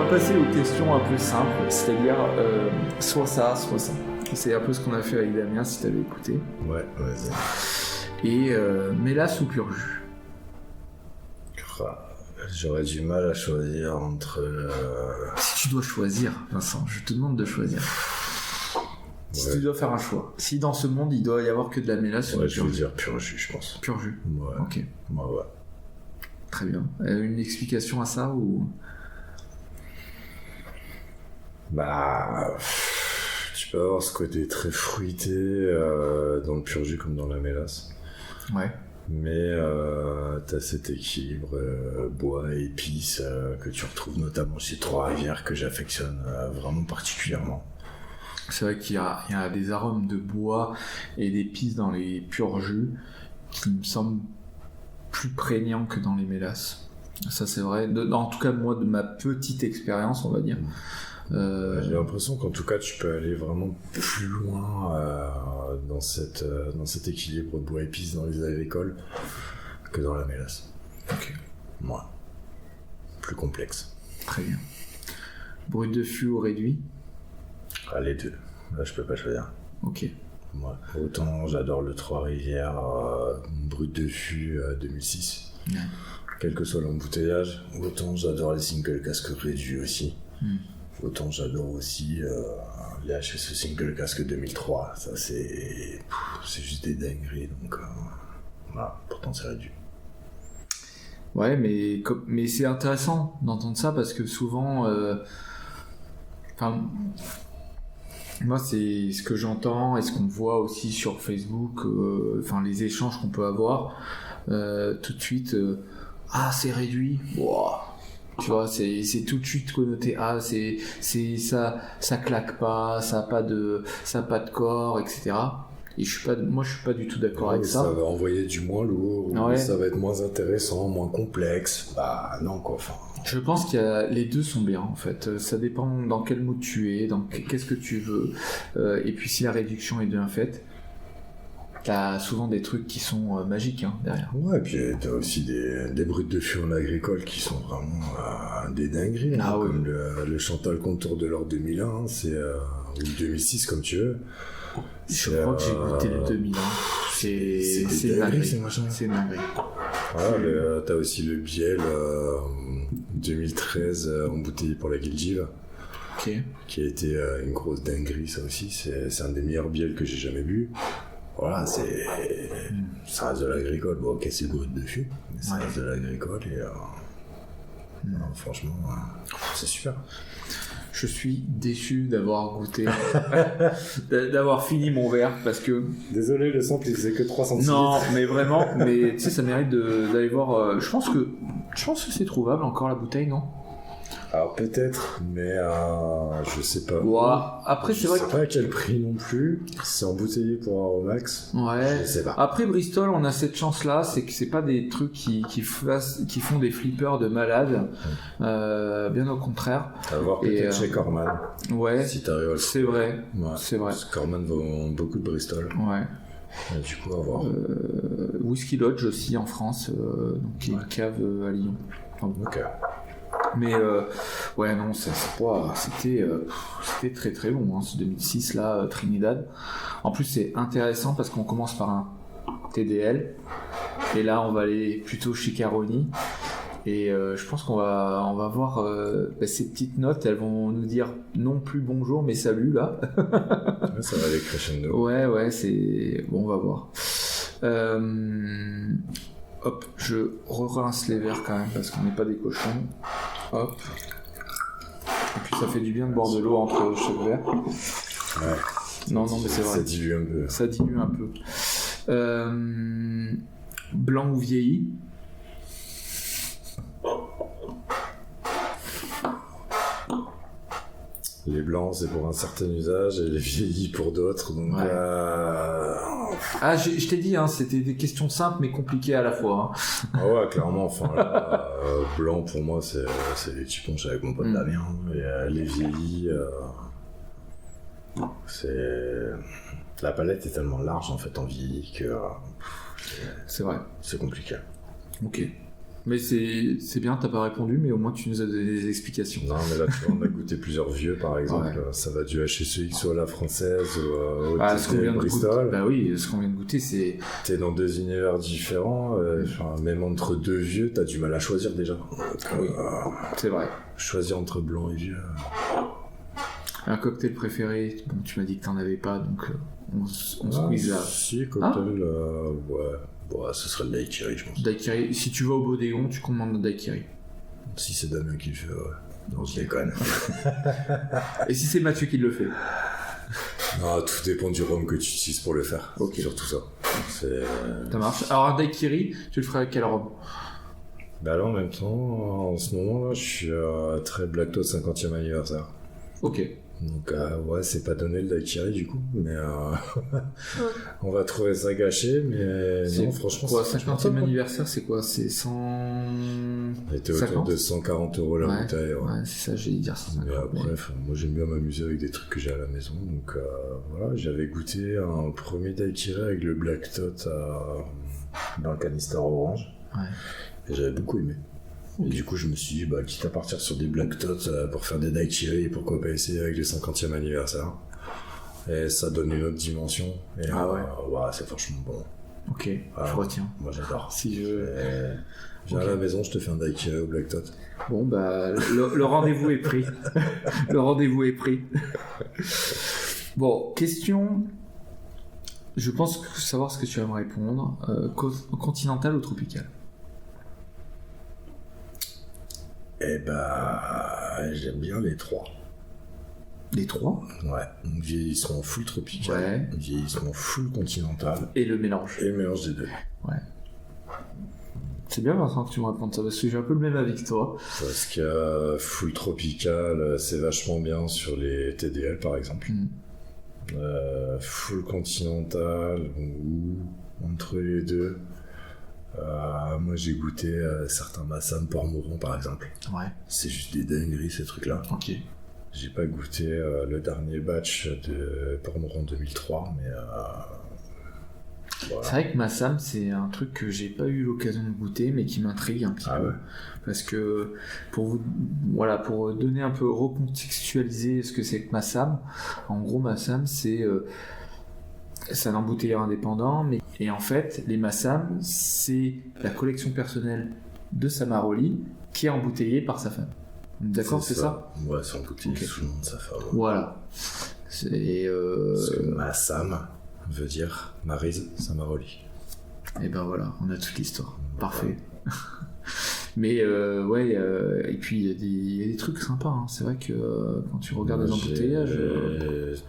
passer aux questions un peu simples, c'est-à-dire soit ça, soit ça. C'est un peu ce qu'on a fait avec Damien, si t'avais écouté. Ouais, vas-y. Et mélasse ou pur jus? J'aurais du mal à choisir entre... Si tu dois choisir, Vincent, je te demande de choisir. Si tu dois faire un choix. Si dans ce monde, il doit y avoir que de la mélasse ou Ouais, du je pur vais jus. dire pur jus, je pense. Pur jus. Ouais. Ok, Ouais. très bien. Une explication à ça ou... Bah... Tu peux avoir ce côté très fruité dans le pur jus comme dans la mélasse. Ouais. Mais t'as cet équilibre bois et épices que tu retrouves notamment chez Trois-Rivières que j'affectionne vraiment particulièrement. C'est vrai qu'il y a des arômes de bois et d'épices dans les purs jus qui me semblent plus prégnants que dans les mélasses. Ça c'est vrai. En tout cas moi de ma petite expérience on va dire. J'ai l'impression qu'en tout cas tu peux aller vraiment plus loin dans cet équilibre bois-épices dans les agricoles que dans la mélasse. Ok. Ouais. Plus complexe. Très bien. Brut de fût ou réduit? Les deux. Là je peux pas choisir. Ok. Ouais. Autant j'adore le Trois-Rivières brut de fût 2006. Ouais. Quel que soit l'embouteillage. Autant j'adore les single casques réduits aussi. Autant j'adore aussi les HSE Single Casque 2003. Ça, c'est juste des dingueries. Donc, voilà. Pourtant, c'est réduit. Ouais, mais c'est intéressant d'entendre ça parce que souvent... moi, c'est ce que j'entends et ce qu'on voit aussi sur Facebook, les échanges qu'on peut avoir. Tout de suite, c'est réduit. Wow. Tu vois, c'est tout de suite connoté. Ça claque pas, ça a pas de corps, etc. Et je suis pas du tout d'accord avec ça. Ça va envoyer du moins lourd, ou ça va être moins intéressant, moins complexe. Bah non quoi. Enfin. Je pense les deux sont bien en fait. Ça dépend dans quel mood tu es, qu'est-ce que tu veux. Et puis si la réduction est bien faite. T'as souvent des trucs qui sont magiques derrière. Ouais, et puis t'as aussi des brutes de fût en agricole qui sont vraiment des dingueries. Comme le Chantal Contour de l'or 2001, ou 2006 comme tu veux. Je crois que j'ai goûté le 2001. C'est dinguerie. C'est dinguerie. Voilà, t'as aussi le Biel 2013 embouteillé pour la Guildive. Okay. Qui a été une grosse dinguerie, ça aussi. C'est un des meilleurs biels que j'ai jamais bu. Voilà, ça reste de l'agricole. Bon, ok, c'est brut de fût, mais ça reste de l'agricole et franchement, c'est super. Je suis déçu d'avoir goûté, d'avoir fini mon verre parce que... Désolé, le sample il faisait que 3 centilitres. Non, mais vraiment, tu sais, ça mérite d'aller voir... Je pense que c'est trouvable encore la bouteille, non? Alors peut-être, mais je sais pas. Ouais. Après, c'est vrai je sais pas à quel prix non plus. C'est embouteillé pour Aromax. Ouais. Je sais pas. Après Bristol, on a cette chance-là, c'est que c'est pas des trucs qui font des flippers de malades. Bien au contraire. À voir peut-être chez Corman. Ouais. Si t'arrives à le C'est vrai. Ouais. C'est vrai. Parce que Corman vend beaucoup de Bristol. Ouais. Et du coup, à voir. Whisky Lodge aussi en France, qui est une cave à Lyon. Ok. Mais non, c'était très très bon ce 2006 là, Trinidad. En plus c'est intéressant parce qu'on commence par un TDL et là on va aller plutôt chez Caroni et je pense qu'on va voir ces petites notes, elles vont nous dire non plus bonjour mais salut là. Ça va aller crescendo. Ouais, c'est bon, on va voir. Hop, je rince les verres quand même parce qu'on n'est pas des cochons. Hop. Et puis ça fait du bien de boire de l'eau entre chaque verre. Ouais. Non, mais c'est vrai. Ça dilue un peu. Ça dilue un peu. Blanc ou vieilli? Les blancs, c'est pour un certain usage et les vieillis pour d'autres. Donc, je t'ai dit, c'était des questions simples mais compliquées à la fois. Ah ouais, clairement. Enfin, là, blanc pour moi, c'est les petits punch avec mon pote Damien. Et les vieillis, la palette est tellement large en fait en vieilli que c'est vrai. C'est compliqué. Ok. Mais c'est bien, t'as pas répondu, mais au moins tu nous as donné des explications. Non, mais là, tu vois, on a goûté plusieurs vieux, par exemple. Ouais. Ça va du HSEX ou à la française ou au Ce qu'on TT vient de Bristol. goûter, bah oui, ce qu'on vient de goûter, c'est... T'es dans deux univers différents. Même entre deux vieux, t'as du mal à choisir déjà. Oui, c'est vrai. Choisir entre blanc et vieux. Un cocktail préféré, bon, tu m'as dit que t'en avais pas, donc on squeeze là. Si, cocktail, ouais. Bon, ce serait le daiquiri, je pense. Daiquiri, si tu vas au Bodégon, tu commandes un daiquiri. Si c'est Damien qui le fait, ouais. Non, je déconne. Et si c'est Mathieu qui le fait? Non, tout dépend du rhum que tu utilises pour le faire. Ok. Surtout ça. Ça marche. Alors un daiquiri, tu le ferais avec quel rhum? Bah là, en même temps, en ce moment, là, je suis très Black Toad 50e anniversaire. Ok. Donc, ouais, c'est pas donné le daiquiri du coup, mais on va trouver ça gâché, mais non, franchement, quoi, c'est 50e anniversaire, c'est quoi? C'est 100... On était autour de 140 € la bouteille. Ouais, c'est ça, j'allais dire 150. Mais après, moi j'aime bien m'amuser avec des trucs que j'ai à la maison, donc voilà, j'avais goûté un premier daiquiri avec le Black Toad dans le canister orange, et j'avais beaucoup aimé. Et du coup, je me suis dit, quitte à partir sur des Black Toad pour faire des daiquiri, pourquoi pas essayer avec le 50e anniversaire. Et ça donne une autre dimension. Et c'est franchement bon. Ok, je retiens. Moi, j'adore. Si je... Viens à la maison, je te fais un daiquiri au Black Toad. Bon, le rendez-vous est pris. Le rendez-vous est pris. Bon, question... Je pense savoir ce que tu vas me répondre. Continental ou tropical? Eh j'aime bien les trois. Les trois? Ouais. Une vieillissement full tropical, une vieillissement full continental. Et le mélange. Et le mélange des deux. Ouais. C'est bien Vincent que tu me répondes ça, parce que j'ai un peu le même avis que toi. Parce que full tropical, c'est vachement bien sur les TDL par exemple. Full continental, ou entre les deux. Moi j'ai goûté certains Massam Port-Mouron par exemple. Ouais. C'est juste des dingueries ces trucs là. Ok. J'ai pas goûté le dernier batch de Port-Mouron 2003, mais voilà. C'est vrai que Massam c'est un truc que j'ai pas eu l'occasion de goûter mais qui m'intrigue un petit peu. Ouais. Parce que pour donner un peu, recontextualiser ce que c'est que Massam, en gros Massam c'est un embouteilleur indépendant, et en fait, les Massam, c'est la collection personnelle de Samaroli qui est embouteillée par sa femme. D'accord, c'est ça? Ouais, c'est embouteillé sous le nom de sa femme. Voilà. Parce que Massam veut dire Maryse Samaroli. Et ben voilà, on a toute l'histoire. Parfait. Mais et puis il y a des trucs sympas, hein. C'est vrai que quand tu regardes les embouteillages...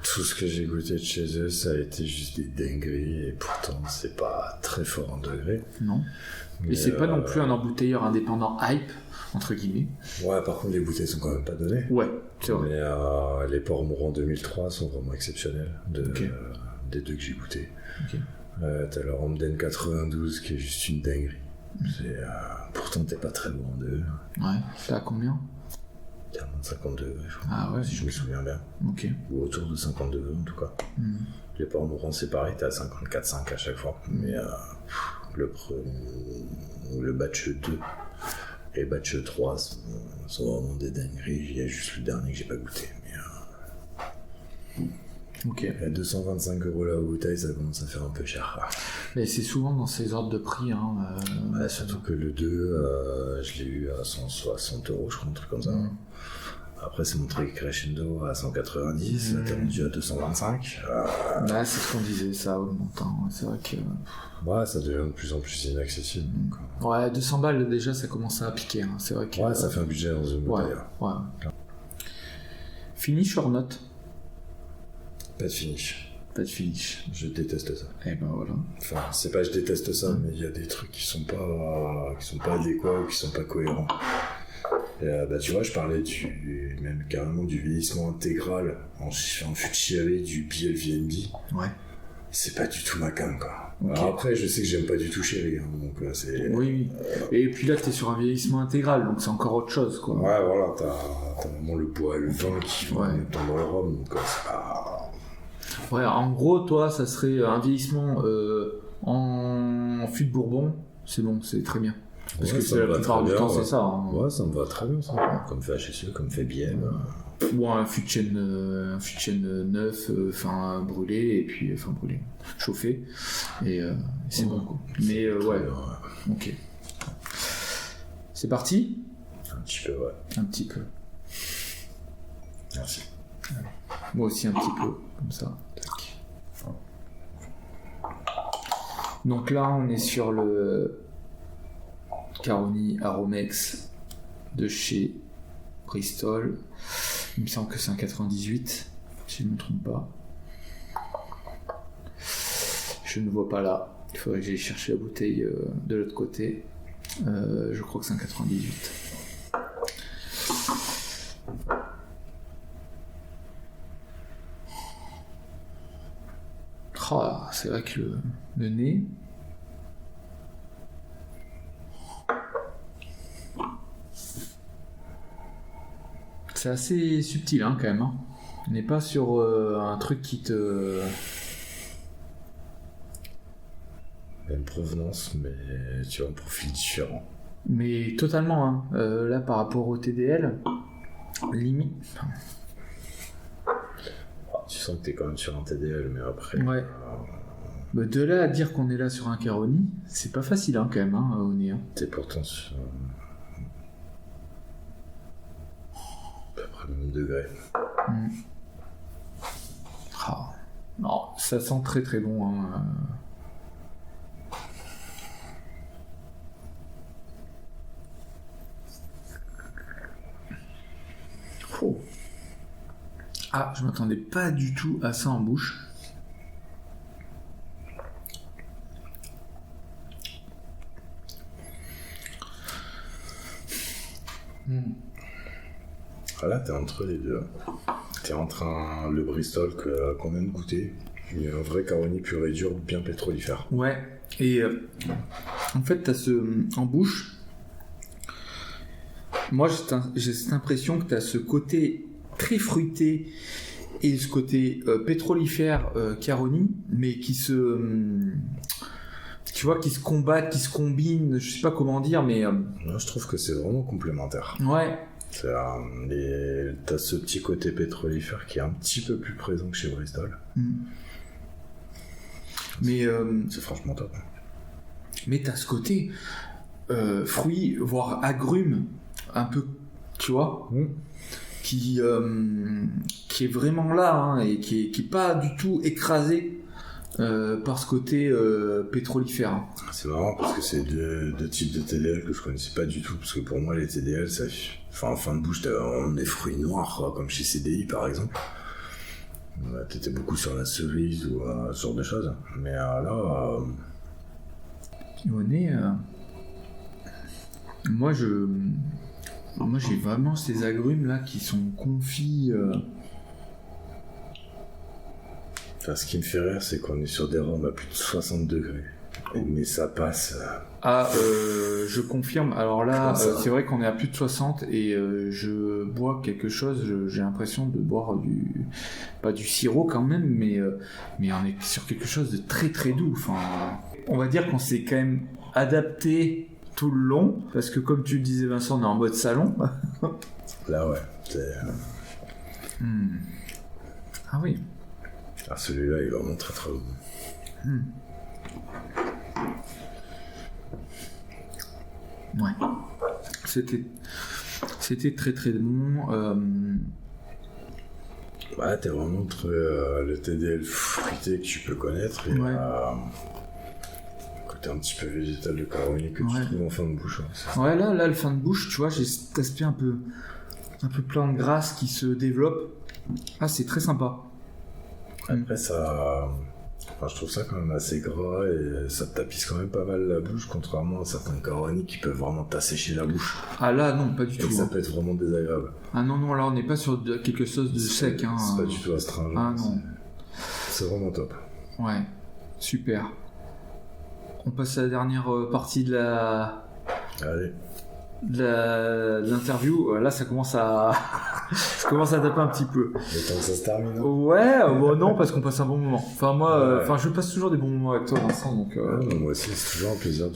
Tout ce que j'ai goûté de chez eux, ça a été juste des dingueries, et pourtant c'est pas très fort en degré. Non. Et c'est pas non plus un embouteilleur indépendant hype, entre guillemets. Ouais, par contre les bouteilles sont quand même pas données. Ouais, c'est vrai. Mais les Port-Mouron 2003 sont vraiment exceptionnels, des deux que j'ai goûté. Okay. T'as le Ramden 92 qui est juste une dinguerie. Pourtant t'es pas très loin d'eux. Ouais, c'est à combien? 52, je crois. Ah ouais. Si je me souviens bien. Ok. Ou autour de 52 en tout cas. Les Port-Mouron c'est pareil, t'es à 54,5 à chaque fois. Mais le batch 2 et le batch 3 sont vraiment des dingueries. Il y a juste le dernier que j'ai pas goûté. Ok. À 225 € la bouteille, ça commence à faire un peu cher. Mais c'est souvent dans ces ordres de prix. Surtout que le 2, je l'ai eu à 160 €, je crois, un truc comme ça. Après, c'est montré crescendo à 190, t'es rendu à 225. C'est ce qu'on disait, ça augmente. C'est vrai que... Ouais, ça devient de plus en plus inaccessible. Donc... Ouais, 200 balles déjà, ça commence à piquer. C'est vrai que... Ouais, ça fait un budget dans une bouteille. Ouais. Finish or not? Pas de finish. Pas de finish. Je déteste ça. Et ben voilà. Enfin, c'est pas je déteste ça, mais il y a des trucs qui sont pas adéquats ou qui sont pas cohérents. Et, tu vois, je parlais même carrément du vieillissement intégral en fût de chéri du BLVMB. Ouais. C'est pas du tout ma cam, quoi. Okay. Alors après, je sais que j'aime pas du tout chéri, donc c'est... Oui. Et puis là, t'es sur un vieillissement intégral, donc c'est encore autre chose, quoi. Ouais, voilà, t'as vraiment le bois et le vin qui vont dans le rhum, donc c'est pas... Ouais, en gros, toi, ça serait un vieillissement en fût de Bourbon, c'est bon, c'est très bien. Parce Ouais, que ça c'est me la va plupart très du bien, temps, ouais. c'est ça. Hein. Ouais, ça me va très bien, ça. Comme fait HSE, comme fait Biel. Ou un fût de chêne neuf, brûlé, et puis, brûlé, chauffé, et c'est bon, quoi. Mais ouais, ok. C'est parti ? Un petit peu, ouais. Un petit peu. Merci. Moi aussi un petit peu, comme ça. Tac. Donc là, on est sur le Caroni Aromex de chez Bristol. Il me semble que c'est un 98, si je ne me trompe pas. Je ne vois pas là. Il faudrait que j'aille chercher la bouteille de l'autre côté. Je crois que c'est un 98. Oh, c'est vrai que le nez. C'est assez subtil hein, quand même. Hein. On n'est pas sur un truc qui te. Même provenance, mais tu vois, un profil différent. Mais totalement. Hein. Là, par rapport au TDL, limite. Tu sens que t'es quand même sur un TDL, mais après. Ouais. Bah, de là à dire qu'on est là sur un Caroni, c'est pas facile hein, quand même hein, au nez. Hein. T'es pourtant sur. À peu près le même degré. Ah. Non, ça sent très très bon. Hein. Oh. Ah, je m'attendais pas du tout à ça en bouche. Voilà, t'es entre les deux. T'es entre le Bristol qu'on vient de goûter et un vrai Caroni pur et dur, bien pétrolifère. Ouais, et en fait, t'as en bouche. Moi, j'ai cette impression que t'as ce côté très fruité et ce côté pétrolifère Caroni, mais qui se. Tu vois, qui se combattent, qui se combinent, je sais pas comment dire, mais. Moi, je trouve que c'est vraiment complémentaire. Ouais. T'as ce petit côté pétrolifère qui est un petit peu plus présent que chez Bristol. Mais c'est franchement top. Mais t'as ce côté fruit, voire agrumes, un peu, tu vois, qui est vraiment là hein, et qui est pas du tout écrasé par ce côté pétrolifère. C'est marrant parce que c'est deux types de TDL que je connaissais pas du tout, parce que pour moi les TDL, en fin de bouche, t'as des fruits noirs, quoi, comme chez CDI par exemple. T'étais beaucoup sur la cerise ou ce genre de choses, mais là... Au nez, moi j'ai vraiment ces agrumes là qui sont confits. Enfin, ce qui me fait rire, c'est qu'on est sur des rhums à plus de 60 degrés. Mais ça passe. Je confirme. Alors là, c'est vrai qu'on est à plus de 60 et je bois quelque chose. J'ai l'impression de boire pas du sirop quand même, mais on est sur quelque chose de très très doux. Enfin, on va dire qu'on s'est quand même adapté tout le long parce que comme tu le disais Vincent, on est en mode salon. Là ouais. Ah oui. Ah, celui-là, il est vraiment très très bon. Ouais. C'était très très bon. Ouais, t'es vraiment entre le TDL fruité que tu peux connaître et côté un petit peu végétal de Caroni que tu trouves en fin de bouche. Hein, ouais, là, le fin de bouche, tu vois, j'ai cet aspect un peu plein de grâce qui se développe. Ah, c'est très sympa. Après, ça... Enfin, je trouve ça quand même assez gras et ça te tapisse quand même pas mal la bouche, contrairement à certains Caroni qui peuvent vraiment t'assécher la bouche. Ah là, non, pas du tout. Ça peut être vraiment désagréable. Ah non, là, on n'est pas sur quelque chose de sec. Hein. C'est pas du tout astringent. Ah non. C'est vraiment top. Ouais, super. On passe à la dernière partie de la... Allez. l'interview, là ça commence à ça commence à taper un petit peu. Le temps que ça se termine. Hein. Ouais, bon, non, parce qu'on passe un bon moment. Enfin moi, je passe toujours des bons moments avec toi, Vincent. Donc moi aussi, c'est toujours un plaisir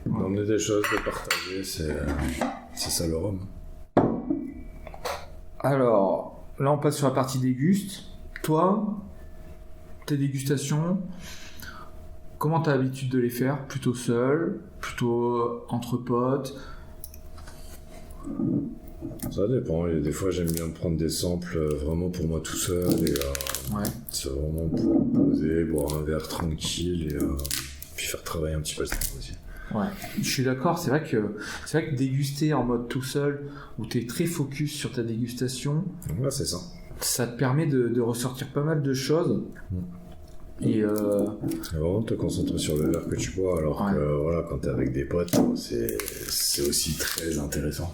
d'emmener des choses, de partager. C'est ça le rhum. Alors, là on passe sur la partie déguste. Toi, tes dégustations, comment t'as l'habitude de les faire? Plutôt seul, plutôt entre potes? Ça dépend, et des fois j'aime bien prendre des samples vraiment pour moi tout seul, et c'est vraiment pour poser, boire un verre tranquille, et puis faire travailler un petit peu le cerveau aussi. Ouais, je suis d'accord, c'est vrai que déguster en mode tout seul, où t'es très focus sur ta dégustation, ouais, c'est ça. Ça te permet de ressortir pas mal de choses. Et vraiment te concentrer sur le verre que tu bois, alors que voilà, quand t'es avec des potes, c'est aussi très intéressant.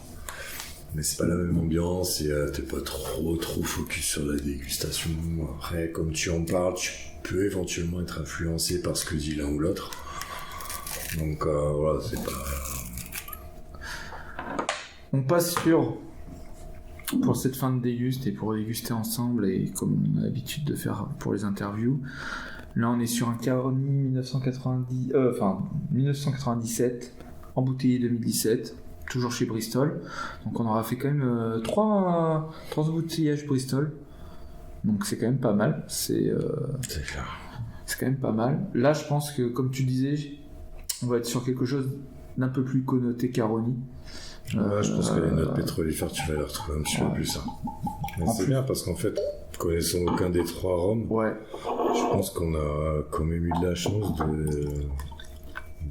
Mais c'est pas la même ambiance et t'es pas trop focus sur la dégustation. Après, comme tu en parles, tu peux éventuellement être influencé par ce que dit l'un ou l'autre. Donc voilà, c'est pas... On passe pour cette fin de déguste et pour déguster ensemble, et comme on a l'habitude de faire pour les interviews, là on est sur un Caroni 1997, embouteillé 2017, toujours chez Bristol. Donc on aura fait quand même 3 embouteillages Bristol, donc c'est quand même pas mal. C'est clair. C'est quand même pas mal. Là je pense que, comme tu disais, on va être sur quelque chose d'un peu plus connoté Caroni. Ouais, je pense que les notes pétrolifères, tu vas les retrouver un petit peu plus. Hein. Mais c'est bien parce qu'en fait, connaissant aucun des 3 rhums, je pense qu'on a quand même eu de la chance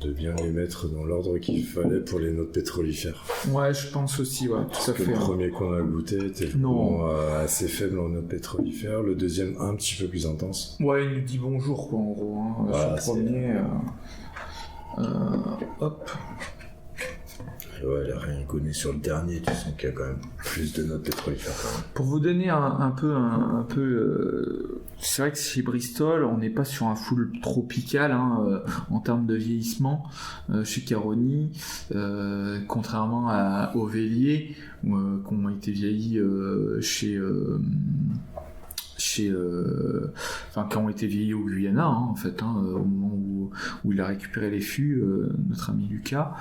de bien les mettre dans l'ordre qu'il fallait pour les notes pétrolifères. Ouais, je pense aussi, ouais, tout à fait. Le premier qu'on a goûté était vraiment assez faible en notes pétrolifères, le deuxième un petit peu plus intense. Ouais, il nous dit bonjour, quoi, en gros. Hein. Voilà, sur le premier... hop. Ouais, il a rien connu sur le dernier, tu sens qu'il y a quand même plus de notes pétrolifères quand même. Pour vous donner un peu c'est vrai que chez Bristol, on n'est pas sur un full tropical en termes de vieillissement. Chez Caroni, contrairement aux Véliers, qui ont été vieillis qui ont été vieillis au Guyana, en fait, au moment où il a récupéré les fûts, notre ami Lucas.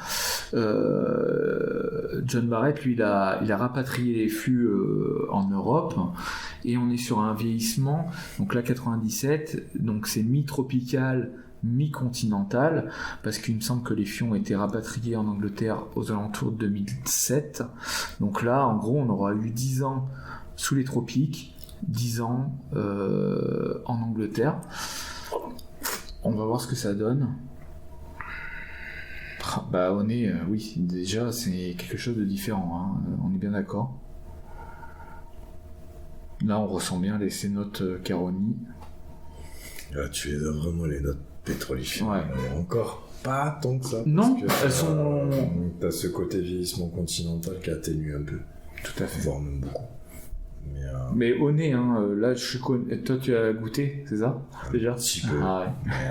John Barrett, lui, il a rapatrié les fûts en Europe, et on est sur un vieillissement, donc là 97, donc c'est mi-tropical, mi-continental, parce qu'il me semble que les fûts ont été rapatriés en Angleterre aux alentours de 2007. Donc là, en gros, on aura eu 10 ans sous les tropiques, 10 ans en Angleterre. On va voir ce que ça donne. Bah on est, oui, déjà c'est quelque chose de différent, on est bien d'accord. Là on ressent bien ces notes Caroni. Là tu les as vraiment, les notes pétrolifères. Ouais. Encore pas tant que ça. Non, parce que, elles sont... T'as ce côté vieillissement continental qui atténue un peu. Tout à fait. Voire même beaucoup. Mais au nez, là toi tu as goûté, c'est ça? Déjà? Un petit peu. Ah, ouais. Mais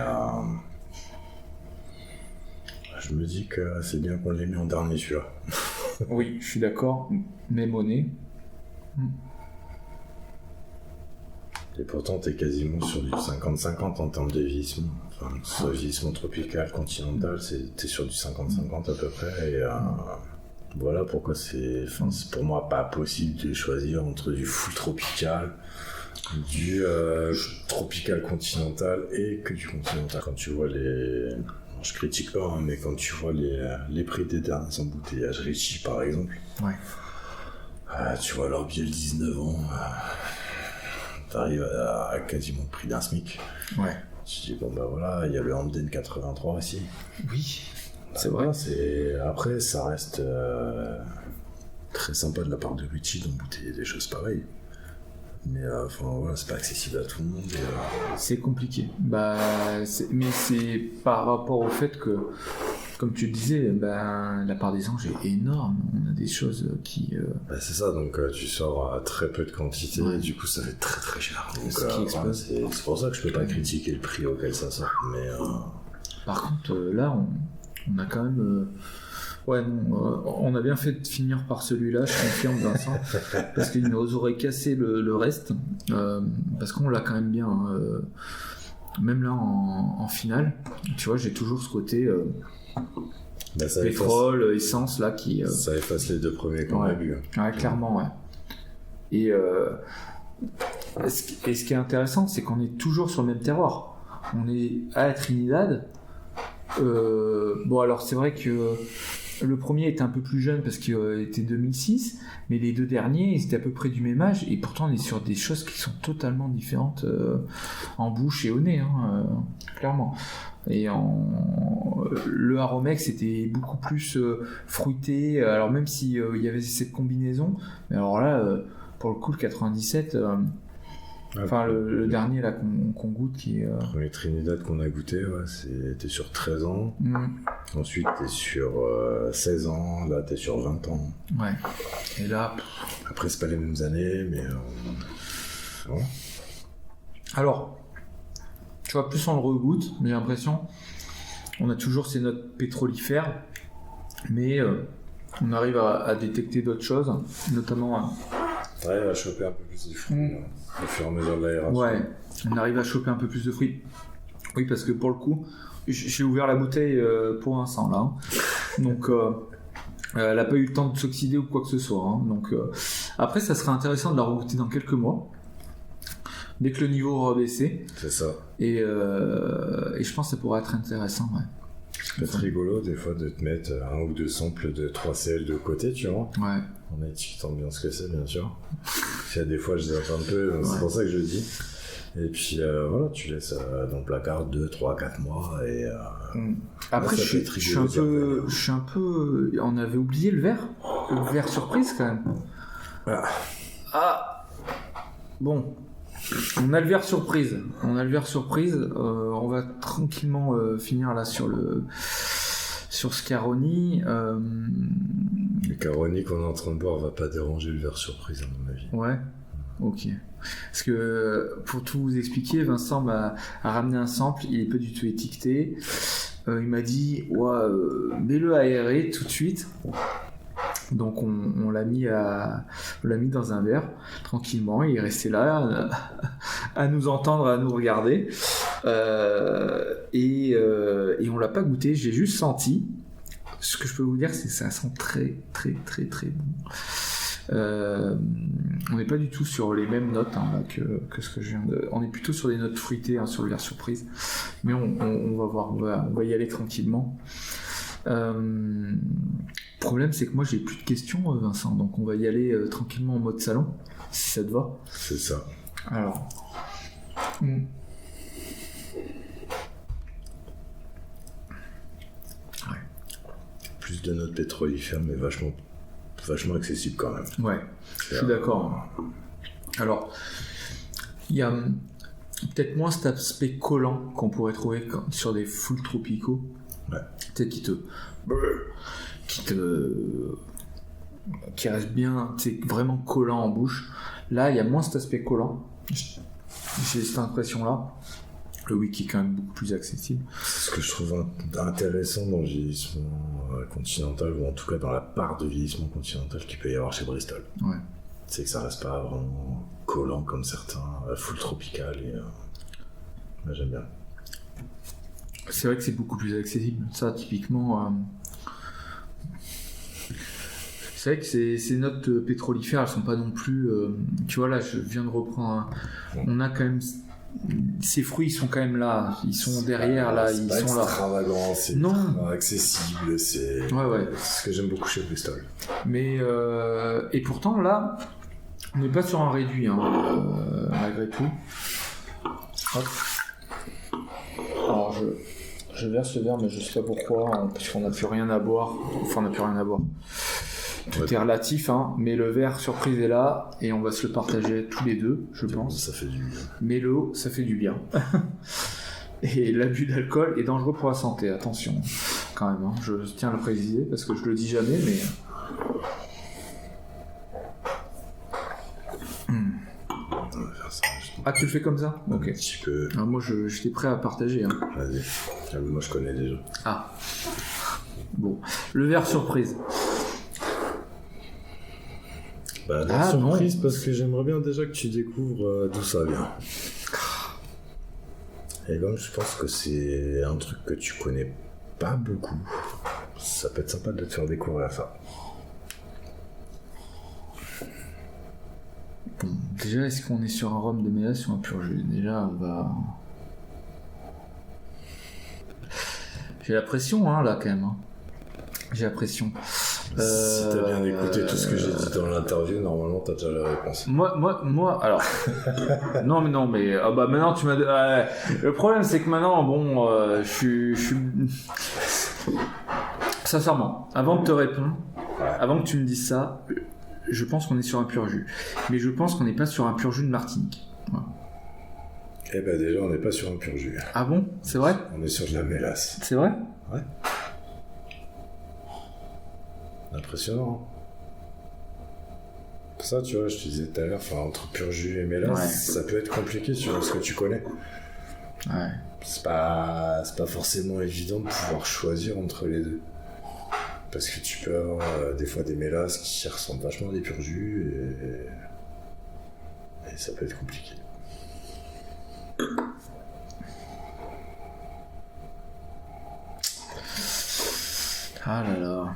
je me dis que c'est bien qu'on l'ait mis en dernier celui-là. Oui, je suis d'accord, même au nez. Et pourtant t'es quasiment sur du 50-50 en termes de vieillissement. Enfin, soit vieillissement tropical, continental, t'es sur du 50-50 à peu près. Et voilà pourquoi c'est pour moi pas possible de choisir entre du full tropical, du tropical continental et que du continental. Quand tu vois je critique pas, mais quand tu vois les prix des derniers embouteillages Richie par exemple, tu vois leur bielle 19 ans, t'arrives à quasiment le prix d'un SMIC. Ouais. Tu te dis bon bah voilà, il y a le Hamden 83 aussi. Oui. C'est vrai. Après, ça reste très sympa de la part de Richie d'embouteiller des choses pareilles. Mais voilà, c'est pas accessible à tout le monde. C'est compliqué. Mais c'est par rapport au fait que, comme tu le disais, la part des anges est énorme. On a des choses qui... c'est ça, donc tu sors à très peu de quantité, et du coup ça fait très très cher. Donc, c'est pour ça que je peux pas critiquer le prix auquel ça sort. Mais, Par contre, là, on a quand même Ouais, non, on a bien fait de finir par celui-là, je confirme, Vincent, parce qu'il nous aurait cassé le reste, parce qu'on l'a quand même bien, même là en finale, tu vois, j'ai toujours ce côté pétrole, essence, là, qui... Ça efface les 2 premiers qu'on a bu. Ouais, clairement, ouais. Et ce qui est intéressant, c'est qu'on est toujours sur le même terroir. On est à la Trinidad. Bon, alors c'est vrai que le premier était un peu plus jeune parce qu'il était 2006, mais les 2 derniers, ils étaient à peu près du même âge, et pourtant on est sur des choses qui sont totalement différentes en bouche et au nez, hein, clairement. Et le Aromex était beaucoup plus fruité, alors même s'il y avait cette combinaison, mais alors là, pour le coup, le 97... Enfin, le dernier là qu'on goûte qui est... Le premier Trinidad qu'on a goûté, t'es sur 13 ans. Ensuite, t'es sur 16 ans. Là, t'es sur 20 ans. Ouais. Et là... Après, c'est pas les mêmes années, mais... Ouais. Alors, tu vois, plus on le regoute, j'ai l'impression, on a toujours ces notes pétrolifères, mais on arrive à détecter d'autres choses, notamment... Ouais, à choper un peu plus de fruits au fur et à mesure de l'aération. Ouais, on arrive à choper un peu plus de fruits. Oui, parce que pour le coup, j'ai ouvert la bouteille pour Vincent là. Hein. Donc, elle n'a pas eu le temps de s'oxyder ou quoi que ce soit. Hein. Donc, après, ça serait intéressant de la regoûter dans quelques mois, dès que le niveau aura baissé. C'est ça. Et je pense que ça pourrait être intéressant, ouais. Ça peut être rigolo des fois de te mettre 1 ou 2 samples de 3CL de côté, tu vois. Ouais. En étiquetant bien ce que c'est, bien sûr. Il y a des fois, je zappe un peu, c'est pour ça que je le dis. Et puis voilà, tu laisses dans le placard 2, 3, 4 mois. Et, après, je suis un peu. On avait oublié le verre surprise quand même. Ah Bon. On a le verre surprise. On va tranquillement finir là sur Scaroni. Le Caroni qu'on est en train de boire va pas déranger le verre surprise à mon avis. Ouais. Ok. Parce que pour tout vous expliquer, Vincent a ramené un sample. Il est pas du tout étiqueté. Il m'a dit mets-le aéré tout de suite. Donc on l'a mis dans un verre tranquillement. Il est resté là à nous entendre, à nous regarder, et on l'a pas goûté. J'ai juste senti. Ce que je peux vous dire, c'est que ça sent très très très très bon. On n'est pas du tout sur les mêmes notes que ce que je viens de. On est plutôt sur des notes fruitées sur le verre surprise, mais on va voir, on va y aller tranquillement. Le problème, c'est que moi j'ai plus de questions, Vincent, donc on va y aller tranquillement en mode salon, si ça te va. C'est ça. Alors. Ouais. Plus de notes pétrolifères, mais vachement accessible quand même. Ouais, je suis d'accord. Alors, il y a peut-être moins cet aspect collant qu'on pourrait trouver sur des full tropicaux. Ouais. Peut-être qui reste bien, vraiment collant en bouche. Là, il y a moins cet aspect collant. J'ai cette impression-là. Le wiki est quand même beaucoup plus accessible. C'est ce que je trouve intéressant dans le vieillissement continental, ou en tout cas dans la part de vieillissement continental qu'il peut y avoir chez Bristol. Ouais. C'est que ça reste pas vraiment collant comme certains, full tropical, et moi j'aime bien. C'est vrai que c'est beaucoup plus accessible. Ça, typiquement, c'est vrai que ces notes pétrolifères, elles sont pas non plus. Tu vois, là, je viens de reprendre. On a quand même. Ces fruits, ils sont quand même là. Ils sont derrière, là. Ils sont là. C'est extravagant, c'est accessible. C'est ce que j'aime beaucoup chez Bristol. Mais et pourtant, là, on n'est pas sur un réduit, malgré tout. Hop. Alors, je verse le verre, mais je sais pas pourquoi, puisqu'on n'a plus rien à boire. Enfin, on n'a plus rien à boire. Tout est relatif, mais le verre surprise est là, et on va se le partager tous les deux, je pense. Ça fait du bien. Mais l'eau, ça fait du bien. Et l'abus d'alcool est dangereux pour la santé, attention, quand même. Je tiens à le préciser, parce que je le dis jamais, mais... Ah, tu le fais comme ça ? Ok. Un petit peu. Alors moi, j'étais prêt à partager. Vas-y. Moi, je connais déjà. Ah. Bon, le verre surprise. Bah, Ah, surprise, parce que j'aimerais bien déjà que tu découvres d'où ça vient. Et comme je pense que c'est un truc que tu connais pas beaucoup, ça peut être sympa de te faire découvrir ça. Bon, déjà, est-ce qu'on est sur un rhum de mélasse ou un pur jus? Déjà, on va... J'ai la pression, hein, là, quand même. Hein. J'ai la pression. Si t'as bien écouté tout ce que j'ai dit dans l'interview, normalement t'as déjà la réponse. Moi, alors... non, mais... Ah bah maintenant, tu m'as... le problème, c'est que maintenant, bon, je suis... Sincèrement, avant de te répondre, avant que tu me dises ça, je pense qu'on est sur un pur jus. Mais je pense qu'on n'est pas sur un pur jus de Martinique. Voilà. Eh ben déjà, on n'est pas sur un pur jus. Ah bon? C'est vrai? On est sur de la mélasse. C'est vrai? Ouais. Impressionnant. Pour ça, tu vois, je te disais tout à l'heure, entre pur jus et mélasse, ça peut être compliqué sur ce que tu connais. Ouais. C'est pas forcément évident de pouvoir choisir entre les deux. Parce que tu peux avoir des fois des mélasses qui ressemblent vachement à des pur jus et ça peut être compliqué. Ah là là.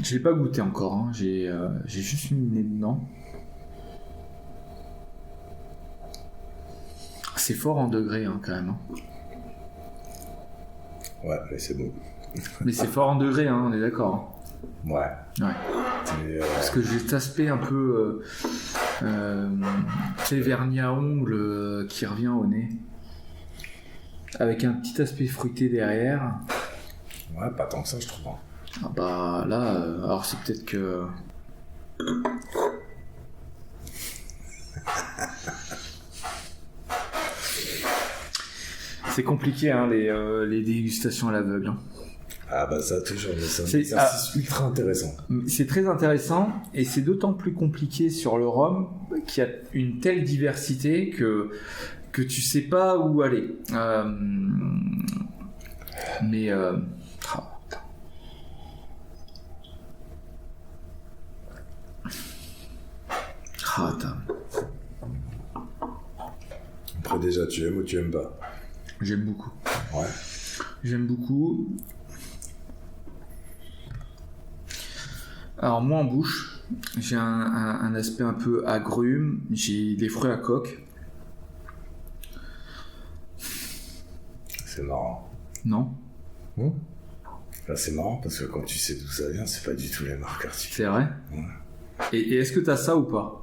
Je l'ai pas goûté encore, hein. J'ai juste mis le nez dedans. C'est fort en degrés, hein, quand même. Hein. Ouais, mais c'est bon. Mais c'est fort en degrés, hein, on est d'accord. Hein. Ouais. Parce que j'ai cet aspect un peu... tu sais, vernis à ongles qui revient au nez. Avec un petit aspect fruité derrière. Ouais, pas tant que ça, je trouve. Hein. Ah bah là, alors c'est peut-être que... C'est compliqué, hein, les dégustations à l'aveugle. Hein. Ah bah ça, toujours, mais c'est un exercice ultra intéressant. C'est très intéressant, et c'est d'autant plus compliqué sur le rhum qu'il y a une telle diversité que tu sais pas où aller. Mais... attends. Après déjà, tu aimes ou tu aimes pas? J'aime beaucoup. Ouais. J'aime beaucoup. Alors moi en bouche, j'ai un aspect un peu agrume, j'ai des fruits à coque. C'est marrant. Non? Là, c'est marrant parce que quand tu sais d'où ça vient, c'est pas du tout les marques artificielles. C'est vrai? Ouais. Et est-ce que t'as ça ou pas?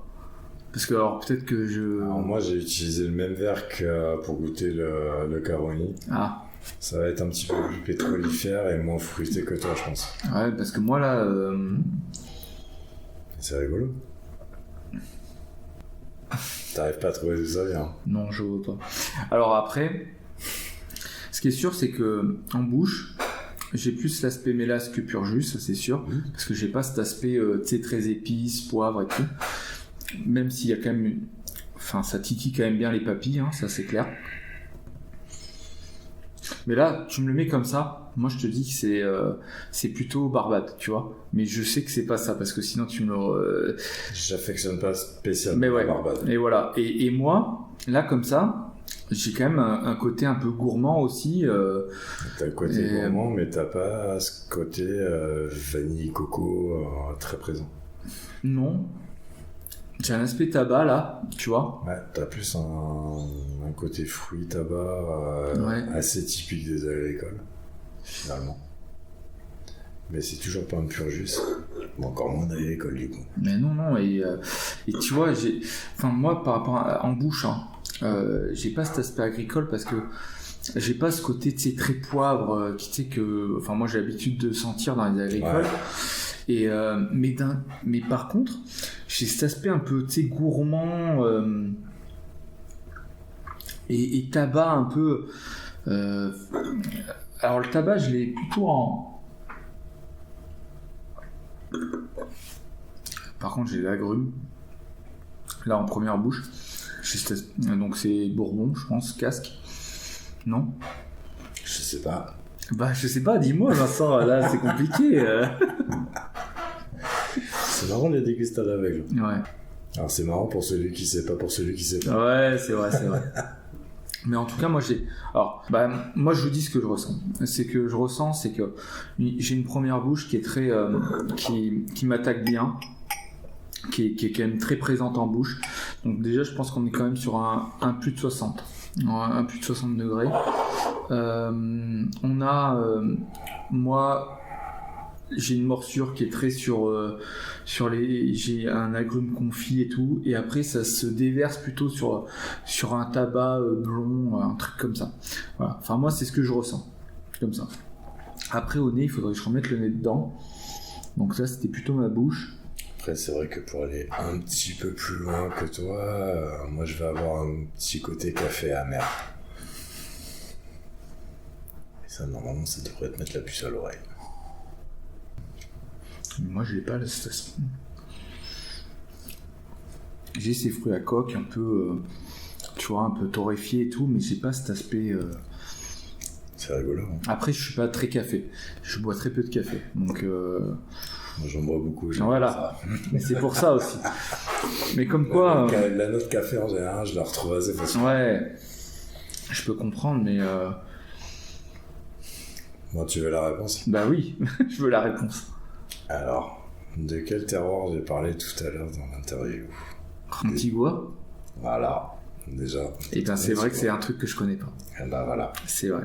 Parce que alors peut-être que Alors moi j'ai utilisé le même verre que pour goûter le Caroni. Ah. Ça va être un petit peu plus pétrolifère et moins fruité que toi, je pense. Ouais, parce que moi là... C'est rigolo. T'arrives pas à trouver d'où ça vient? Non, je vois pas. Alors après, ce qui est sûr, c'est que en bouche, j'ai plus l'aspect mélasse que pur jus, ça c'est sûr, parce que j'ai pas cet aspect, tu sais, très épice, poivre et tout. Même s'il y a quand même, enfin, ça titille quand même bien les papilles, hein, ça c'est clair. Mais là, tu me le mets comme ça, moi je te dis que c'est plutôt Barbade, tu vois. Mais je sais que c'est pas ça, parce que sinon tu me... J'affectionne pas spécialement Mais ouais, la Barbade. et voilà. Et moi, là comme ça, j'ai quand même un côté un peu gourmand aussi. T'as le côté gourmand, mais t'as pas ce côté vanille coco très présent. Non. J'ai un aspect tabac là, tu vois. Ouais, t'as plus un côté fruit tabac assez typique des agricoles, finalement. Mais c'est toujours pas un pur jus. Bon, encore moins d'agricole du coup. Mais non, et tu vois, moi par rapport en bouche, hein, j'ai pas cet aspect agricole parce que j'ai pas ce côté, tu sais, très poivre, qui tu sais que, enfin moi j'ai l'habitude de sentir dans les agricoles. Ouais. Et mais par contre, j'ai cet aspect un peu, tu sais, gourmand et tabac un peu. Alors le tabac, je l'ai plutôt en. Par contre, j'ai l'agrume. Là, en première bouche. Donc c'est Bourbon, je pense, casque. Non? sais pas. Bah, je sais pas, dis-moi, Vincent, là, c'est compliqué. C'est marrant les dégustades aveugles. Ouais. Alors c'est marrant pour celui qui sait pas, pour celui qui sait pas. Ouais, c'est vrai. Mais en tout cas, moi, moi, je vous dis ce que je ressens. C'est que j'ai une première bouche qui est très, qui m'attaque bien, qui est quand même très présente en bouche. Donc déjà, je pense qu'on est quand même sur un plus de 60. Un plus de 60 degrés. On a, moi, j'ai une morsure qui est très j'ai un agrume confit et tout, et après ça se déverse plutôt sur un tabac blond, un truc comme ça. Voilà. Enfin, moi, c'est ce que je ressens, comme ça. Après, au nez, il faudrait que je remette le nez dedans. Donc ça, c'était plutôt ma bouche. Après, c'est vrai que pour aller un petit peu plus loin que toi, moi, je vais avoir un petit côté café amer. Et ça, normalement, ça devrait te mettre la puce à l'oreille. Moi, je l'ai pas, là, j'ai ces fruits à coque un peu, tu vois, un peu torréfiés et tout, mais j'ai pas cet aspect. C'est rigolo. Hein. Après, je suis pas très café. Je bois très peu de café, donc. Moi, j'en bois beaucoup. Voilà. Mais c'est pour ça aussi. Mais comme quoi. La note café en général, je la retrouve assez facilement. Ouais. Je peux comprendre, mais. Bon, tu veux la réponse? Bah oui, je veux la réponse. Alors, de quel terroir j'ai parlé tout à l'heure dans l'interview? Antigua. Voilà, déjà. Et ben c'est vrai que c'est un truc que je connais pas. Et ben voilà. C'est vrai.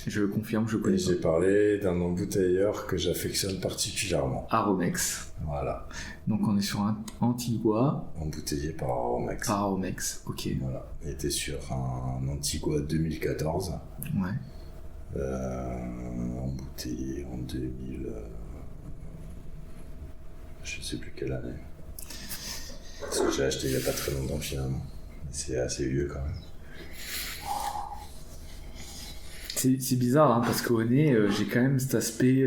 Je le confirme, je connais pas. J'ai parlé d'un embouteilleur que j'affectionne particulièrement. Aromex. Voilà. Donc on est sur un Antigua. Embouteillé par Aromex. Par Aromex, ok. Voilà. Il était sur un Antigua 2014. Ouais. Embouteillé en 2000... je sais plus quelle année. Parce que j'ai acheté il y a pas très longtemps finalement. C'est assez vieux quand même. C'est bizarre, hein, parce qu'au nez, j'ai quand même cet aspect...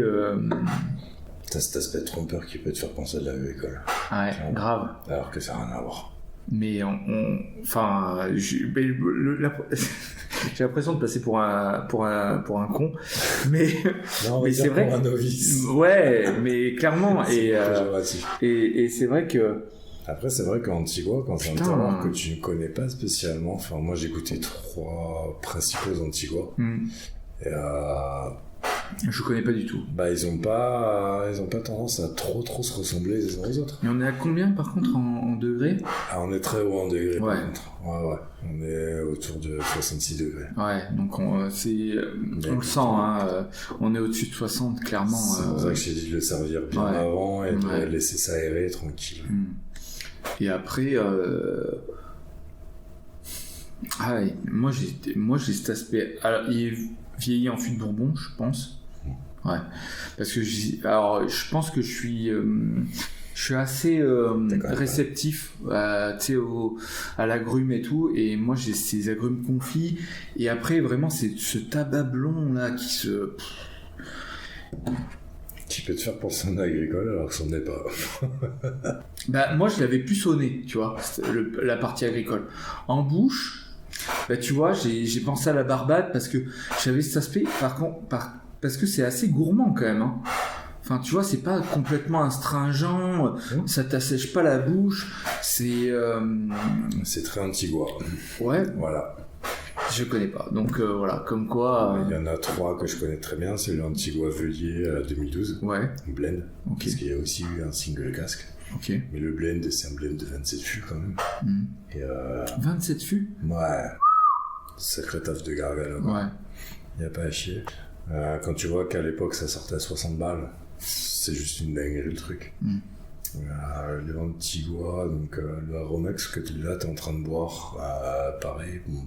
T'as cet aspect trompeur qui peut te faire penser à de la vieille école. Ouais, grave. Alors que ça n'a rien à voir. Mais enfin, j'ai l'impression de passer pour un con, mais non, mais c'est vrai pour un novice. Ouais, mais clairement et c'est vrai que après c'est vrai qu'Antigua, quand c'est un terroir que tu ne connais pas spécialement, enfin moi j'ai goûté 3 principaux Antigua et je connais pas du tout. Bah ils ont pas tendance à trop se ressembler les uns aux autres. Et on est à combien par contre en degrés? Ah, on est très haut en degrés ouais. Par contre. Ouais. On est autour de 66 degrés. Ouais, donc on le sent, hein, on est au-dessus de 60 clairement. C'est pour ça que j'ai dit de le servir bien avant et de laisser s'aérer tranquille. Et après, moi j'ai cet aspect. Alors, il est vieilli en fût de Bourbon, je pense. Ouais, parce que je pense que je suis assez réceptif à l'agrume et tout, et moi j'ai ces agrumes confits, et après vraiment c'est ce tabac blond là qui peut te faire penser à un agricole alors que c'en est pas. Bah moi je l'avais plus sonné, tu vois, la partie agricole. En bouche, bah tu vois, j'ai pensé à la Barbade parce que j'avais cet aspect, parce que c'est assez gourmand quand même, hein. Enfin, tu vois, c'est pas complètement astringent, ça t'assèche pas la bouche, c'est très Antigua. Ouais. Voilà. Je connais pas, donc voilà, comme quoi... Il y en a 3 que je connais très bien, c'est l'Antigua Veulier 2012, blend, parce qu'il y a aussi eu un single casque. Okay. Mais le blend, c'est un blend de 27 fûts quand même. Et 27 fûts? Ouais. Sacré taf de gargale. Ouais. Il n'y a pas à chier. Quand tu vois qu'à l'époque ça sortait à 60 balles, c'est juste une dinguerie le truc. Le Antigua, donc le Aromex que là t'es en train de boire, pareil. Bon.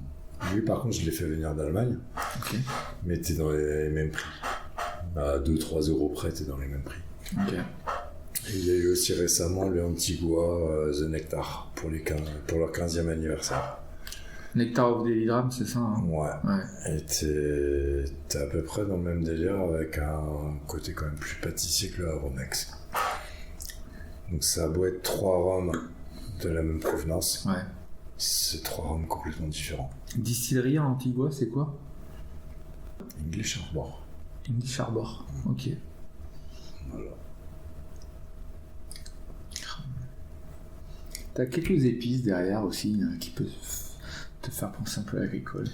Lui par contre je l'ai fait venir d'Allemagne, mais t'es dans les mêmes prix. À 2-3 euros près, t'es dans les mêmes prix. Et il y a eu aussi récemment le Antigua The Nectar pour leur 15e anniversaire. Nectar of Deligram, c'est ça, hein? Ouais. Et t'es à peu près dans le même délire avec un côté quand même plus pâtissier que le Aromex. Donc ça a beau être 3 rhums de la même provenance. Ouais. C'est 3 rhums complètement différents. Distillerie en Antigua, c'est quoi? English Harbor. English Harbor, ok. Voilà. T'as quelques épices derrière aussi qui peuvent te faire penser un peu à l'agricole.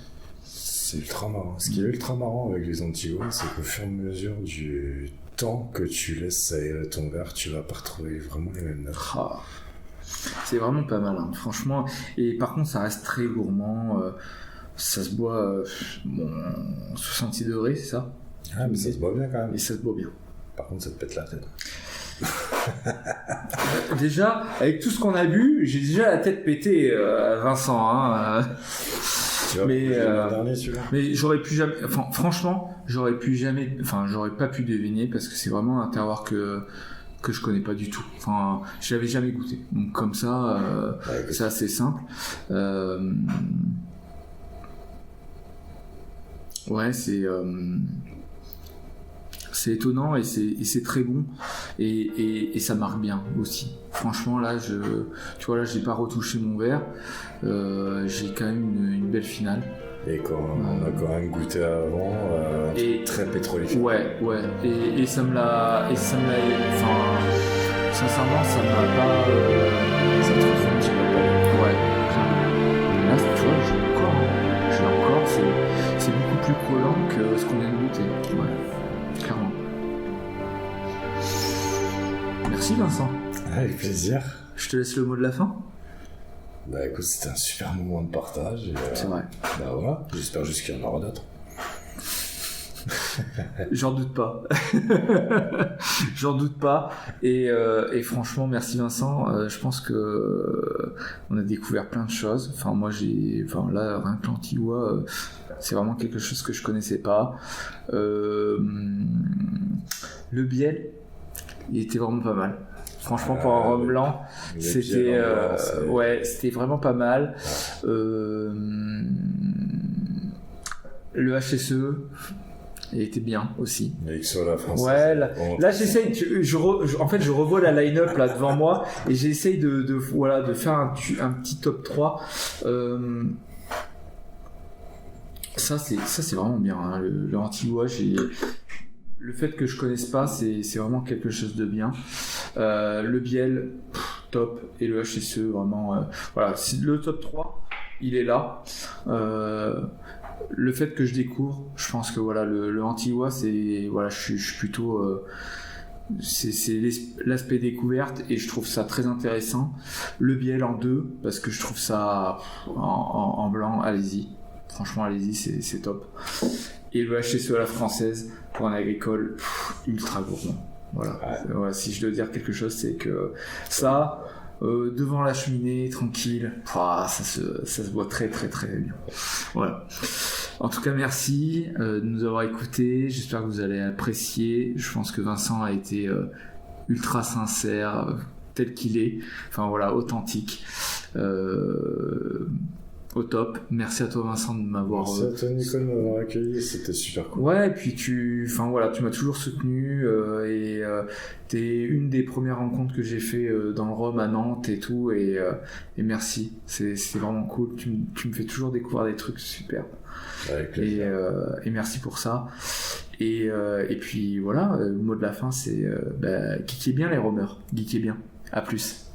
C'est ultra-marrant. Ce qui est ultra-marrant avec les Antiguos, c'est qu'au fur et à mesure du temps que tu laisses aérer ton verre, tu vas pas retrouver vraiment les mêmes notes. Ah. C'est vraiment pas mal, hein, franchement. Et par contre, ça reste très gourmand. Ça se boit 66 degrés, c'est ça? Ah, mais ça se boit bien quand même. Et ça se boit bien. Par contre, ça te pète la tête. Déjà, avec tout ce qu'on a bu, j'ai déjà la tête pétée, Vincent. Hein, tu vois, mais dernier, celui-là. Mais j'aurais pu jamais. Enfin, franchement, j'aurais pas pu deviner parce que c'est vraiment un terroir que je connais pas du tout. Enfin, je l'avais jamais goûté. Donc comme ça, c'est assez simple. Ouais, c'est étonnant et c'est très bon et ça marque bien aussi. Franchement là, tu vois là, j'ai pas retouché mon verre. J'ai quand même une belle finale. Et on a quand même goûté avant, très pétrolifère. Ouais. Et ça me l'a. Enfin, sincèrement, ça m'a pas. Ça te refait un petit peu pas. Ouais. Là, tu vois, j'ai encore. C'est beaucoup plus collant que ce qu'on vient de goûter. Ouais. Clairement. Merci Vincent. Avec plaisir. Je te laisse le mot de la fin. Bah écoute, c'était un super moment de partage. Et, c'est vrai. Bah voilà, j'espère juste qu'il y en aura d'autres. J'en doute pas. J'en doute pas. Et franchement, merci Vincent. Je pense que on a découvert plein de choses. Enfin, moi, là, rien que l'Antigua, c'est vraiment quelque chose que je connaissais pas. Le biel, il était vraiment pas mal. Franchement, pour un rhum blanc, c'était vraiment pas mal. Le HSE, il était bien aussi. Mais sur la française. Ouais, là j'essaye, en fait je revois la line-up là devant moi et j'essaye de faire un petit top 3. Ça c'est vraiment bien, hein. Le Antigua, le fait que je connaisse pas, c'est vraiment quelque chose de bien. Le biel, top, et le HSE, vraiment, voilà, le top 3, il est là. Le fait que je découvre, je pense que voilà, le Antigua, c'est, voilà, je suis plutôt, c'est l'aspect découverte et je trouve ça très intéressant. Le biel en 2, parce que je trouve ça en blanc, allez-y. Franchement, allez-y, c'est top. Et le HSE à la française, pour un agricole, ultra gourmand. Voilà. Ouais. Voilà. Si je dois dire quelque chose, c'est que ça, devant la cheminée, tranquille, ça se voit très très très bien. Voilà. En tout cas, merci de nous avoir écoutés. J'espère que vous allez apprécier. Je pense que Vincent a été ultra sincère, tel qu'il est. Enfin voilà, authentique. Au top. Merci à toi Vincent de m'avoir. Merci à toi Nico de m'avoir accueilli, c'était super cool. Ouais, et puis tu m'as toujours soutenu et t'es une des premières rencontres que j'ai fait dans le Rhum à Nantes et tout et merci, c'est vraiment cool. Tu me fais toujours découvrir des trucs super. Avec plaisir. Et merci pour ça. Et puis voilà, le mot de la fin c'est geekez bien les Rhumeurs, geekez bien. À plus.